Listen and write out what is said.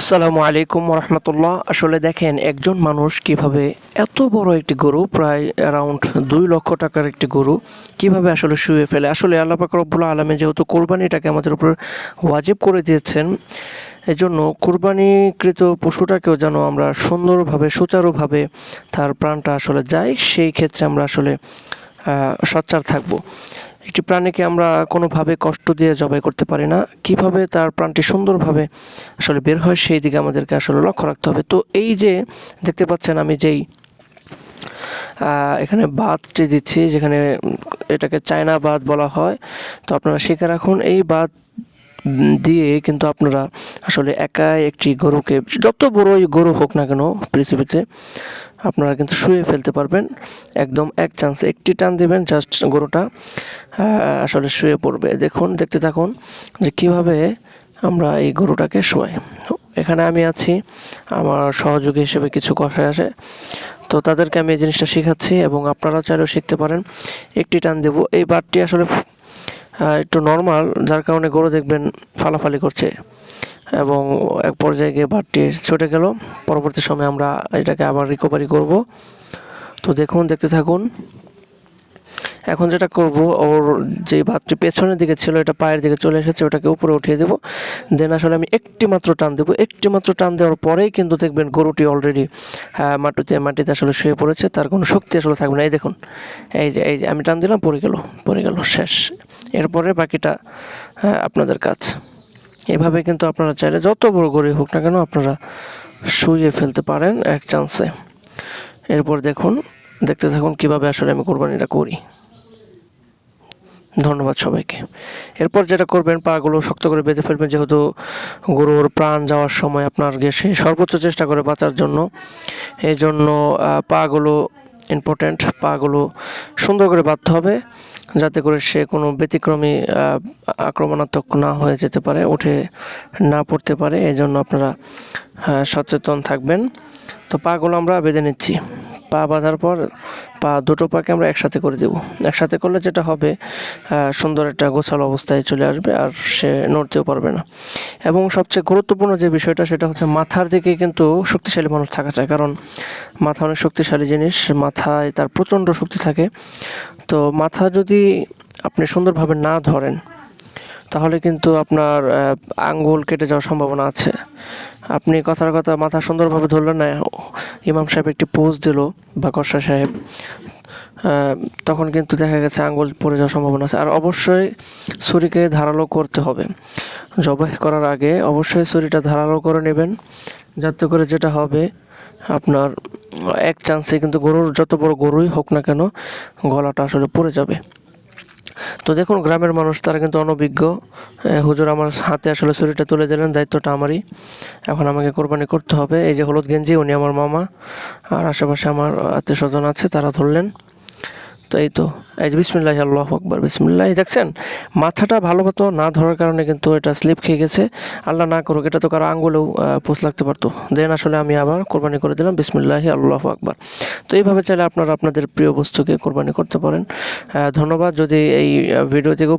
আসসালামু আলাইকুম রহমতুল্লাহ। আসলে দেখেন একজন মানুষ কিভাবে এত বড় একটি গরু, প্রায় অ্যারাউন্ড 2 লক্ষ টাকার একটি গরু কিভাবে আসলে শুয়ে ফেলে। আসলে আল্লাহ পাক রব্বুল আলামিন যেহেতু কোরবানিটাকে আমাদের উপর ওয়াজিব করে দিয়েছেন, এজন্য কোরবানিকৃত পশুটাকেও যেন আমরা সুন্দরভাবে সুচারুভাবে তার প্রাণটা আসলে যায়, সেই ক্ষেত্রে আমরা আসলে সোচ্চার থাকবো। একটি প্রাণীকে আমরা কোনোভাবে কষ্ট দিয়ে জবাই করতে পারি না, কিভাবে তার প্রাণটি সুন্দরভাবে আসলে বের হয় সেই দিকে আমাদেরকে আসলে লক্ষ্য রাখতে হবে। তো এই যে দেখতে পাচ্ছেন আমি যেই এখানে বাতটি দিচ্ছি, যেখানে এটাকে চায়না বাত বলা হয়, তো আপনারা শিখে রাখুন। এই বাত দিয়ে কিন্তু আপনারা আসলে একাই একটি গরুকে, যত বড়ই গরু হোক না কেন পৃথিবীতে, আপনারা কিন্তু শুয়ে ফেলতে পারবেন। একদম এক চান্সে একটি টান দিবেন, জাস্ট গরুটা আসলে শুয়ে পড়বে। দেখুন, দেখতে থাকুন যে কিভাবে আমরা এই গরুটাকে শোয়াই। এখানে আমি আছি, আমার সহযোগী হিসেবে কিছু কষাই আসে, তো তাদেরকে আমি এই জিনিসটা শেখাচ্ছি এবং আপনারা চাইলেও শিখতে পারেন। একটি টান দেব, এই বারটি আসলে একটু নর্মাল, যার কারণে গরু দেখবেন ফালাফালি করছে এবং এক পর্যায়ে গিয়ে বারটি ছুটে গেল। পরবর্তী সময়ে আমরা এটাকে আবার রিকভারি করব। তো দেখুন, দেখতে থাকুন। এখন যেটা করব, ওর যে বাতটি পেছনের দিকে ছিল এটা পায়ের দিকে চলে এসেছে, ওটাকে উপরে উঠিয়ে দেব। দেন আসলে আমি একটি মাত্র টান দেবো। একটি মাত্র টান দেওয়ার পরেই কিন্তু দেখবেন গরুটি অলরেডি মাটিতে আসলে শুয়ে পড়েছে, তার কোনো শক্তি আসলে থাকবে না। এই দেখুন, এই যে আমি টান দিলাম, পড়ে গেল, শেষ। এরপরে বাকিটা আপনাদের কাজ। এভাবে কিন্তু আপনারা চাইলে যত বড় গরুই হোক না কেন আপনারা শুয়ে ফেলতে পারেন এক চান্সে। এরপর দেখুন, দেখতে থাকুন কীভাবে আসলে আমি কোরবানিটা করি। ধন্যবাদ সবাইকে। এরপর যেটা করবেন, পাগুলো শক্ত করে বেঁধে ফেলবেন, যেহেতু গরুর প্রাণ যাওয়ার সময় আপনার সে সর্বোচ্চ চেষ্টা করে বাঁচার জন্য। এই জন্য পাগুলো ইম্পর্ট্যান্ট, পাগুলো সুন্দর করে বাঁধতে হবে, যাতে করে সে কোনো ব্যতিক্রমী আক্রমণাত্মক না হয়ে যেতে পারে, উঠে না পড়তে পারে। এই জন্য আপনারা সচেতন থাকবেন। তো পাগুলো আমরা বেঁধে নিচ্ছি। পা বাঁধার পর দুটো পাকে আমরা একসাথে করে দেব। একসাথে করলে যেটা হবে, সুন্দর একটা গোছালো অবস্থায় চলে আসবে, আর সে নড়তেও পারবে না। এবং সবচেয়ে গুরুত্বপূর্ণ যে বিষয়টা, সেটা হচ্ছে মাথার দিকে কিন্তু শক্তিশালী মানুষ থাকা চাই, কারণ মাথা অনেক শক্তিশালী জিনিস, মাথায় তার প্রচণ্ড শক্তি থাকে। তো মাথা যদি আপনি সুন্দরভাবে না ধরেন, তাহলে কিন্তু আপনার আঙ্গুল কেটে যাওয়ার সম্ভাবনা আছে। আপনি কথার কথা মাথা সুন্দরভাবে ধরলেন না, ইমাম সাহেব একটি পোজ দিল বা কর্ষা সাহেব, তখন কিন্তু দেখা গেছে আঙ্গুল পড়ে যাওয়ার সম্ভাবনা আছে। আর অবশ্যই ছুরিকে ধারালো করতে হবে। জবাই করার আগে অবশ্যই ছুরিটা ধারালো করে নেবেন, যাতে করে যেটা হবে আপনার এক চান্সে কিন্তু গরুর, যত বড় গরুই হোক না কেন, গলাটা আসলে পড়ে যাবে। তো দেখুন, গ্রামের মানুষ তারা কিন্তু অনভিজ্ঞ। হুজুর আমার হাতে আসলে ছুরিটা তুলে দিলেন, দায়িত্বটা আমারই। এখন আমাকে কোরবানি করতে হবে। এই যে হলুদ গেঞ্জি, উনি আমার মামা, আর আশেপাশে আমার আত্মীয় স্বজন আছে, তারা ধরলেন। তো এই যে বিসমিল্লাহি আল্লাহু আকবার, বিসমিল্লাহি। দেখছেন, মাথাটা ভালো মতো না ধরার কারণে কিন্তু এটা স্লিপ খেয়ে গেছে। আল্লাহ না করুক, এটা তো কারো আঙ্গুলেও পোঁচ লাগতে পারতো। দেন আসলে আমি আবার কোরবানি করে দিলাম, বিসমিল্লাহি আল্লাহু আকবার। তো এইভাবে চাইলে আপনারা আপনাদের প্রিয় বস্তুকে কোরবানি করতে পারেন। ধন্যবাদ। যদি এই ভিডিও থেকে